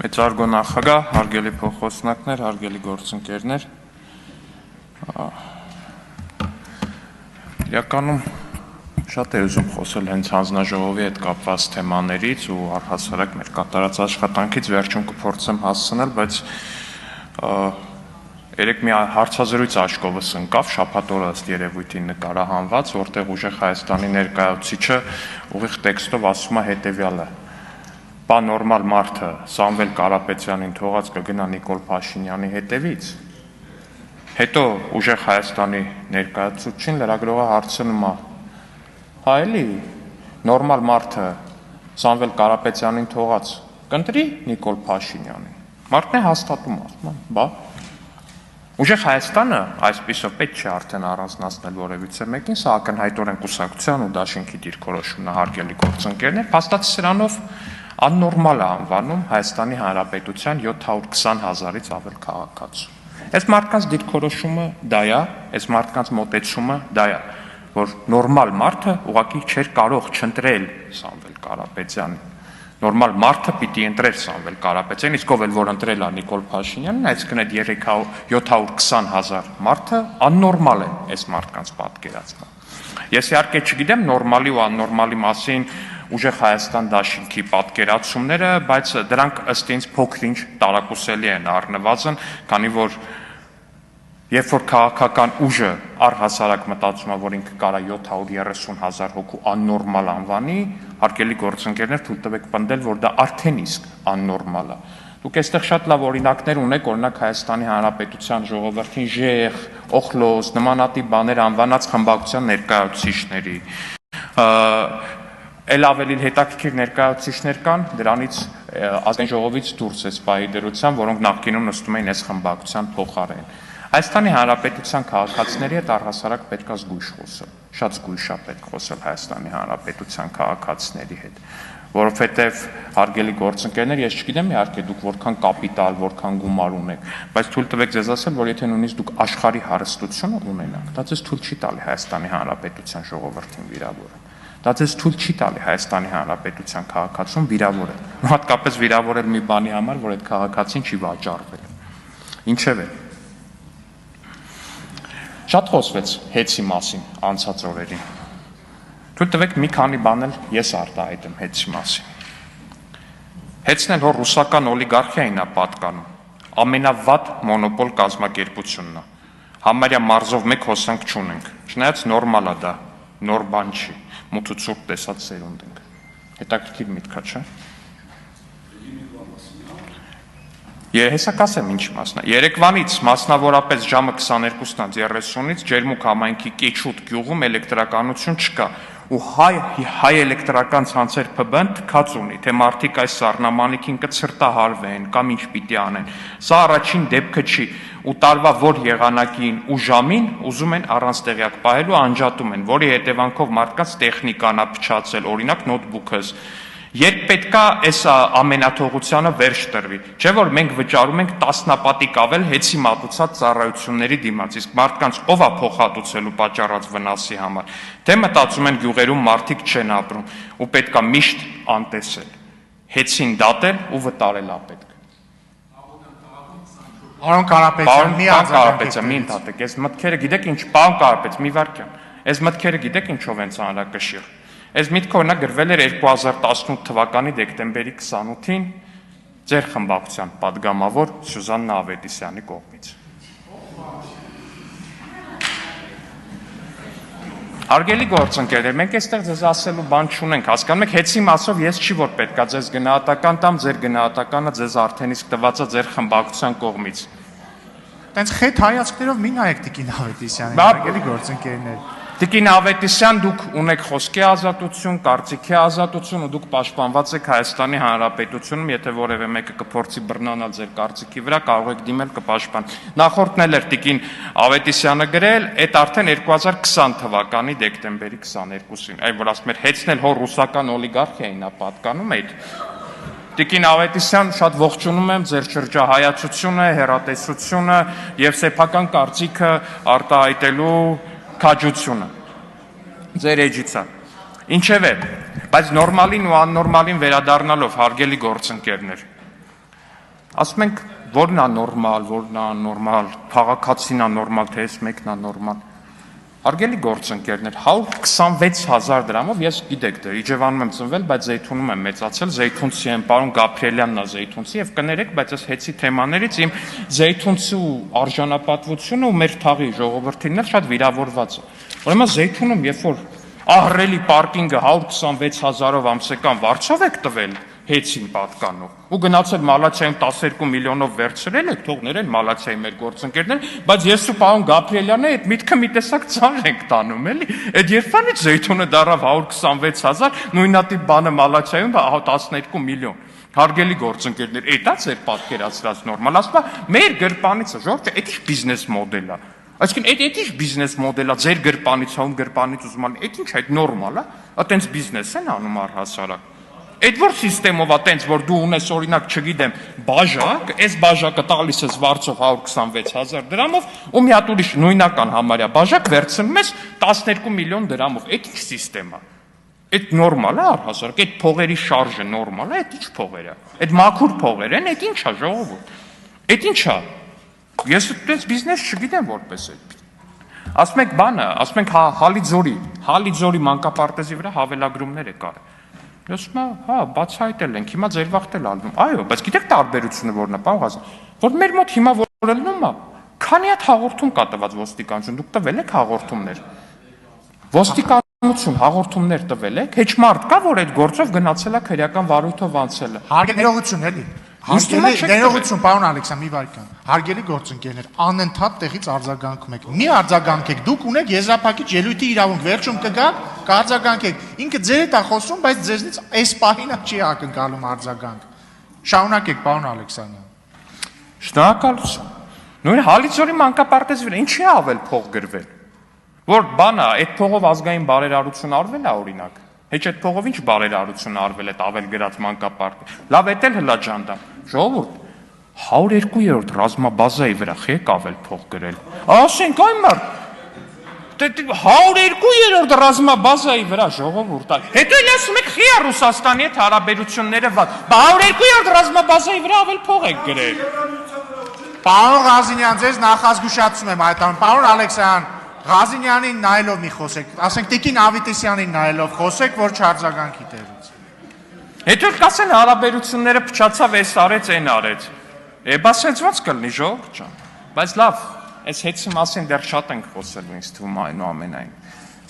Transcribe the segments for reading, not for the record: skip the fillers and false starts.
Մեծարգո նախագահ, հարգելի փոխոսնակներ, հարգելի գործընկերներ, իրականում շատ է ուզում խոսել հենց հանձնաժողովի հետ կապված թեմաներից ու առհասարակ մեր կատարած աշխատանքից վերջում կփորձեմ հասցնել, բայց երեք մի հարցազրույց աչքովս ընկավ, շաբաթ օրը ըստ երևույթին նկարահանված, որտեղ ուժեղ Հայաստանի ներկայացուցիչը ուղիղ տեքստով ասում է հետևյալը. Բա նորմալ մարդը Սամվել Կարապետյանին թողած կգնա Նիկոլ Փաշինյանի հետևից։ Հետո ուժեղ Հայաստանի ներկայացուցչին լրագրողը հարցնում է. հա էլի նորմալ մարդը Սամվել Կարապետյանին թողած կընտրի Նիկոլ Փաշինյանին։ Մարդն է հաստատում, ասում է, բա ուժեղ Հայաստանը այսպիսով պետք չէ արդեն առանձնացնել որևիցե մեկին, սա ակնհայտորեն կուսակցության ու դաշինքի դիրքորոշումն է, հարգելի գործընկերներ, փաստացի սրանով աննորմալ է անվանում Հայաստանի Հանրապետության 720,000-ից ավել քաղաքացու։ Այս մարդկանց դիրքորոշումը դա է, այս մարդկանց մոտեցումը դա է, որ նորմալ մարդը ուղղակի չէր կարող չընտրել Սամվել Կարապետյանին։ Նորմալ մարդը պիտի ընտրեր Սամվել Կարապետյանին, իսկ ով էլ որ ընտրել է Նիկոլ Փաշինյանին, այսինքն այդ 720,000 մարդը աննորմալ է այս մարդկանց պատկերացումը։ Ես իհարկե չգիտեմ նորմալի ու աննորմալի մասին ուժեղ Հայաստան դաշինքի պատկերացումները, բայց դրանք ըստ ինձ փոքր-ինչ տարակուսելի են առնվազն, քանի որ երբ որ քաղաքական ուժը առհասարակ մտածում է, որ ինքը կարա 730,000 հոգու աննորմալ անվանի, հարգելի գործընկերներ, թույլ տվեք պնդել, որ դա արդեն իսկ աննորմալ է։ Դուք այստեղ շատ լավ օրինակներ ունեք, օրինակ Հայաստանի Հանրապետության ժողովրդին ժեղ, օխլոս, նմանատիպ բաներ անվանած խմբակցության ներկայացուցիչների։ Էլ ավելի հետաքրքիր ներկայացուցիչներ կան, դրանից ազգային ժողովից դուրս է սպայի դրության, որոնք նախկինում նստում էին այս խմբակցության փոխարեն։ Հայաստանի Հանրապետության քաղաքացիների հետ առհասարակ պետք է զգույշ խոսել, շատ զգույշ է պետք խոսել Հայաստանի Հանրապետության քաղաքացիների հետ, որովհետև հարգելի գործընկերներ, ես չգիտեմ իհարկե դուք որքան կապիտալ, որքան գումար ունեք, բայց թույլ տվեք ձեզ ասել, որ եթե նույնիսկ դուք աշխարհի հարստությունը ունենաք, դա ձեզ թույլ չի տալի Հայաստանի Հանրապետության ժողովրդին վիրավորել։ Դա ձեզ թույլ չի տալի Հայաստանի Հանրապետության քաղաքացուն վիրավորել։ Հատկապես վիրավորել մի բանի համար, որ այդ քաղաքացին չի վաճառվել։ Ինչևէ, շատ խոսվեց հեծի մասին անցած օրերին։ Թույլ տվեք մի քանի բան էլ ես արտահայտեմ հեծի մասին։ Հեծն էլ հոր ռուսական օլիգարխիային է պատկանում, ամենավատ մոնոպոլ կազմակերպությունն է։ Համարյա մարզով մեկ հոսանք չունենք, չնայած նորմալ է դա, նոր բան չի, մութ ու ցուրտ տեսած սերունդ ենք։ Հետաքրքիր միտք է, չէ՞։ Հեսա կասեմ ինչ մասն է։ Երեկվանից մասնավորապես ժամը 22:30-ից Ջերմուկ համայնքի Կեչուտ գյուղում էլեկտրականություն չկա ու հայ էլեկտրական ցանցեր ՓԲ-ն թքած ունի, թե մարդիկ այս սառնամանիքին կցրտահարվեն կամ ինչ պիտի անեն։ Սա առաջին դեպքը չի ու տարվա որ եղանակին ու ժամին ուզում են առանց տեղյակ պահելու անջատում են, որի հետևանքով մարդկանց տեխնիկան է փչացել, օրինակ նոթբուքս։ Երբ պետքա այս ամենաթողությանը վերջ տրվի, չէ որ մենք վճարում ենք տասնապատիկ ավել հեծի մատուցած ծառայությունների դիմաց, իսկ մարդկանց ով է փոխհատուցելու պատճառած վնասի համար, թե մտածում են գյուղերում մարդիկ չեն ապրում ու պետքա միշտ անտեսել, հեծին դատել ու վտարել է պետք։ Պարոն Կարապետյան, մի ընդհատեք, այս մտքերը գիտեք ինչ, պարոն Կարապետյան, մի վարքյան, այս մտքերը գիտեք ինչով են ծանրակշիռ։ Այս միտքը օրինակ գրվել էր 2018 թվականի դեկտեմբերի 28-ին ձեր խմբակցության պատգամավոր Սյուզաննա Ավետիսյանի կողմից։ Հարգելի գործընկերներ, մենք այստեղ ձեզ ասելու բան չունենք, հասկանում եք, հեծի մասով ես չի որ պետքա ձեզ գնահատական տամ, ձեր գնահատականը ձեզ արդեն իսկ տված է ձեր խմբակցության կողմից։ Տենց խեթ հայացքներով մի նայեք Տիկին Ավետիսյանին, հարգելի գործընկերներ։ Տիկին Ավետիսյան, դուք ունեք խոսքի ազատություն, կարծիքի ազատություն ու դուք պաշտպանված եք Հայաստանի Հանրապետությունում, եթե որևէ մեկը կփորձի բռնանալ ձեր կարծիքի վրա, կարող եք դիմել կպաշտպան։ Նախորդն էլ էր Տիկին Ավետիսյանը գրել, այդ արդեն 2020 թվականի դեկտեմբերի 22-ին, այն որ ասում էր հեծն էլ հոր ռուսական օլիգարխիային է պատկանում այդ։ Տիկին Ավետիսյան, շատ ողջունում եմ ձեր շրջահայացությունը, հեռատեսությունը եւ սեփական կարծիքը արտահայտելու քաջությունը ձեր էջից է։ Ինչևէ, բայց նորմալին ու աննորմալին վերադառնալով, հարգելի գործընկերներ, ասում ենք, որն է նորմալ, քաղաքացին է նորմալ, թե ես մեկն է նորմալ։ Հարգելի գործընկերներ, 126,000 դրամով ես գիտեք դե Իջևանում եմ ծնվել, բայց Զեյթունում եմ մեծացել, Զեյթունցի եմ, պարոն Գաբրիելյանն է Զեյթունցի եւ կներեք, բայց այս հեծի թեմաներից իմ Զեյթունցու արժանապատվությունը ու մեր թաղի ժողովրդինն էլ շատ վիրավորված է։ Ուրեմն Զեյթունում երբ որ ահռելի պարկինգը 126,000-ով ամսական վարձով եք տվել հեծին պատկանող ու գնացել Մալացիայում 12 միլիոնով վերցրել եք, թող ներեն Մալացիայի մեր գործընկերներ, բայց ես ու պարոն Գաբրիելյանը այդ միտքը մի տեսակ ծանր ենք տանում, էլի։ Այդ երբանից Զեյթունը դարավ 126,000, նույնատիպ բանը Մալացիայում 12 միլիոն։ Հարգելի գործընկերներ, էտա ձեր պատկերացրած նորմալ, ասում է, մեր գրպանիցը, Ժորժը, այդ ի՞նչ բիզնես մոդել է։ Այսինքն այդ ի՞նչ բիզնես մոդել է, ձեր գրպանից, հում գրպանից ուզում ալ, այդ ի՞նչ այդ նորմալ է, այտենց բիզնես են անում առհասարակ։ Այդ որ սիստեմով է տենց, որ դու ունես օրինակ, չգիտեմ, բաժակ, այս բաժակը տալիս ես վարձով 126,000 դրամով, ու մի հատ ուրիշ նույնական համարյա բաժակ վերցնում ես 12 միլիոն դրամով։ Այդ ի՞նչ սիստեմ է։ Այդ նորմալ է առհասարակ, այդ փողերի շարժը նորմալ է, այդ ի՞նչ փողեր է։ Այդ մաքուր փողեր են, այդ ի՞նչ է ժողովուրդ։ Այդ ի՞նչ է։ Ես այդպես բիզնես չգիտեմ որպես այդ։ Ասում եք բանը, ասում ենք Հալիձորի մանկապարտեզի վրա հավելագրումներ է կարել։ Ես մա, հա, բացահայտել ենք, հիմա ձեր վախտել ալնում։ Այո, բայց գիտեք տարբերությունը որն է, պարոն Ղազարյան, որ մեր մոտ հիմա որ ելնում է, քանի հատ հաղորդում կա տված ոստիկանություն, դուք տվել եք հաղորդումներ։ Ոստիկանություն հաղորդումներ տվել եք, հեչ մարդ կա, որ այդ գործով գնացել է քրեական վարույթով անցել է։ Ներողություն էլի։ Ներողություն, պարոն Ալեքսան, մի վայրկյան։ Հարգելի գործընկերներ, անընդհատ տեղից արձագանքում եք։ Մի արձագանքեք, դուք ունեք եզրափակիչ ելույթի իրավունք, վերջում կգաք, կարձագանքեք։ Ինքը ձեր հետ է խոսում, բայց ձեզնից այս պահին չի ակնկալում արձագանք։ Շարունակեք, պարոն Ալեքսանյան։ Շնորհակալություն։ Նույն Հալիձորի մանկապարտեզի վրա ինչի է ավել փող գրվել։ Որ բանա, այդ փողով ազգային բարերարություն արվել է օրինակ։ Հեչ այդ փողով ինչ բարերարություն արվել է ավել գրած մանկապարտեզ։ Լավ էդ էլ հլաջանդա։ Ժողովուրդ 102-րդ ռազմաբազայի վրա եք ավել փող գրել։ Ասենք այն մարդ 102-րդ ռազմաբազայի վրա ժողովուրդ։ Հետո էլ ասում եք խիա Ռուսաստանի հետ հարաբերությունները վատ։ 102-րդ ռազմաբազայի վրա ավել փող եք գրել։ Պարոն Ղազինյան, ձեզ նախազգուշացում եմ այդ ան։ Պարոն Ալեքսյան, Ղազինյանին նայելով մի խոսեք, ասենք Տիկին Ավետիսյանին նայելով խոսեք, որ չարձագանքի տեղից։ Հետո կասեն հարաբերությունները փչացավ, էս արեց, այն արեց։ Բա սենց ոնց կլինի ժողովուրդ ջան։ Բայց լավ, այս հեծի մասին դեռ շատ ենք խոսել, ինձ թվում է այնուամենայն։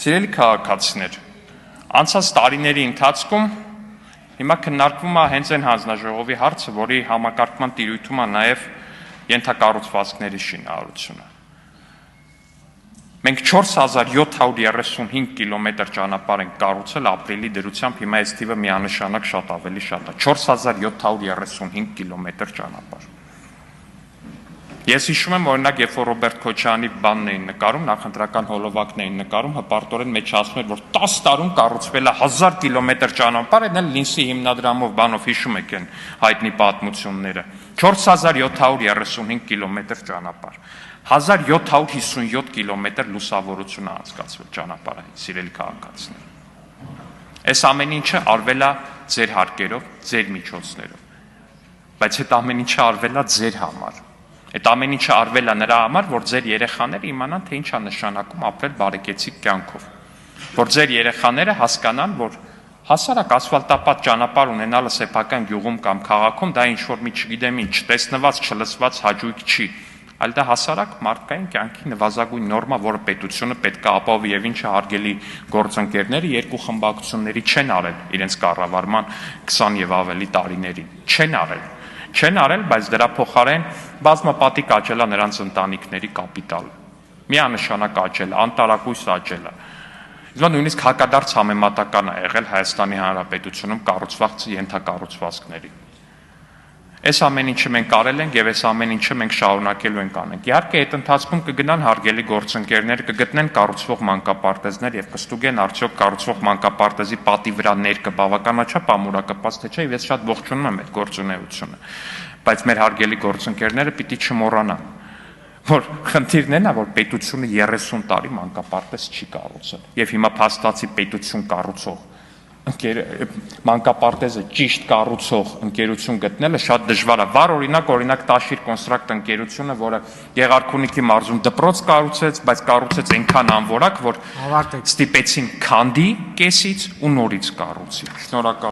Սիրելի քաղաքացիներ, անցած տարիների ընթացքում հիմա քննարկվում է հենց այն հանձնաժողովի հարցը, որի համակարգման տիրույթում է նաև ենթակառուցվածքների շինարարությունը։ Մենք 4735 կիլոմետր ճանապարհ ենք կառուցել ապրիլի դրությամբ, հիմա այս թիվը միանշանակ շատ ավելի շատ է։ 4735 կիլոմետր ճանապարհ։ Ես հիշում եմ օրինակ, երբ որ Ռոբերտ Քոչարյանի բանն էին նկարում, նախընտրական հոլովակն էին նկարում, հպարտորեն մեջ ասում էր, որ 10 տարում կառուցվել է 1000 կիլոմետր ճանապարհ, այն էլ Լինսի հիմնադրամով բանով հիշում եք այն հայտնի պատմությունները։ 4735 կիլոմետր ճանապարհ։ 1757 կիլոմետր լուսավորություն է անցկացվել ճանապարհային, սիրելի քաղաքացիներ։ Այս ամեն ինչը արվել է ձեր հարկերով, ձեր միջոցներով։ Բայց այդ ամեն ինչը արվել է ձեր համար։ Այդ ամեն ինչը արվել է նրա համար, որ ձեր երեխաները իմանան, թե ինչ է նշանակում ապրել բարեկեցիկ կյանքով։ Որ ձեր երեխաները հասկանան, որ հասարակ ասֆալտապատ ճանապարհ ունենալը սեփական գյուղում կամ քաղաքում դա ինչ որ մի չգիտեմ ինչ, տեսնված, չլսված հաճույք չի, այլ դա հասարակ մարդկային կյանքի նվազագույն նորմա, որը պետությունը պետք է ապահովի եւ ինչը հարգելի գործընկերները երկու խմբակցությունների չեն արել իրենց կառավարման 20 եւ ավելի տարիներին, չեն արել, բայց դրա փոխարեն բազմապատիկ աճել է նրանց ընտանիքների կապիտալը, միանշանակ աճել է, անտարակույս աճել է։ Իսկ նույնիսկ հակադարձ համեմատական է եղել Հայաստանի Հանրապետությունում կառուցված ենթակառուցվածքների։ Այս ամեն ինչը մենք արել ենք եւ այս ամեն ինչը մենք շարունակելու ենք անենք։ Իհարկե այդ ընթացքում կգնան հարգելի գործընկերներ, կգտնեն կառուցվող մանկապարտեզներ եւ կստուգեն արդյոք կառուցվող մանկապարտեզի պատի վրա ներկը բավականաչափ ամուրակպած թե չէ, եւ ես շատ ողջունում եմ այդ գործունեությունը։ Բայց մեր հարգելի գործընկերները պիտի չմոռանան, որ խնդիրն այն է, որ պետությունը 30 տարի մանկապարտեզ չի կառուցել եւ հիմա փաստացի պետություն կառուցող մանկապարտեզը ճիշտ կառուցող ընկերություն գտնելը շատ դժվար է։ Վառ օրինակ Տաշիր Կոնստրակտ ընկերությունը, որը Գեղարքունիքի մարզում դպրոց կառուցեց, բայց կառուցեց այնքան անորակ, որ ստիպեցին քանդի կեսից ու նորից կառուցի։ Շնորհակալ